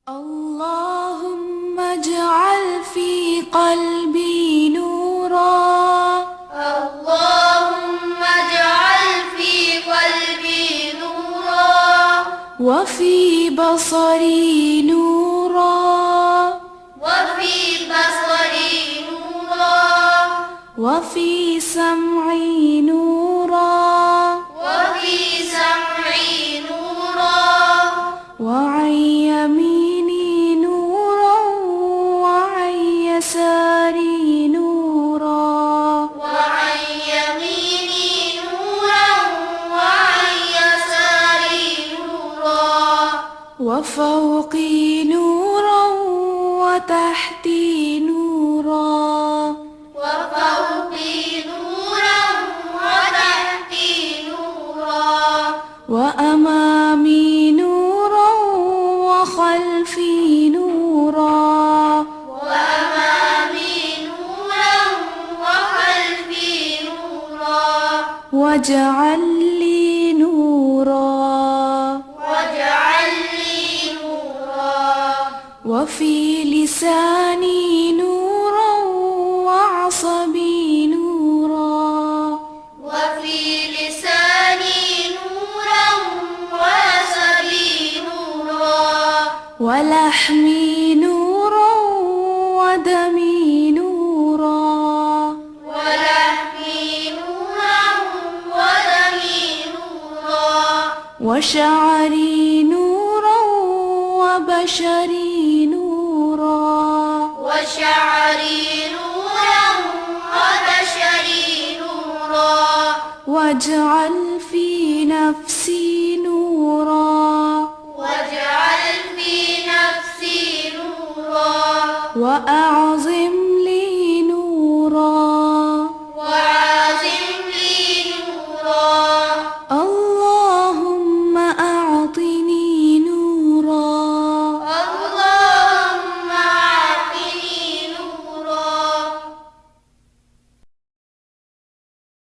اللهم اجعل في قلبي نورا، اللهم اجعل في قلبي نورا، وفي بصري نورا، وفي بصري نورا، وفي سمعي نورا، وفي سمعي نورا، وعن يميني نورا، وعن يساري نورا، وعن يميني نورا، وعن يساري نورا، وفوقي نورا، وتحتي نورا، وفوقي نورا، وتحتي نورا، وأمامي نورا، وخلفي نورا، وأمامي نورا، وخلفي نورا، واجعل لي نورا، واجعل لي نورا، وفي لساني نورا، وعصبي نورا، وفي لساني نورا، وعصبي نورا، ولحمي نورا، ودمي نورا، ولحمي نورا، ودمي نورا، وشعري نورا، وبشري نورا، وشعري نورا، وبشري نورا، واجعل في نفسي نورا، واجعل في نفسي نورا، وأعظم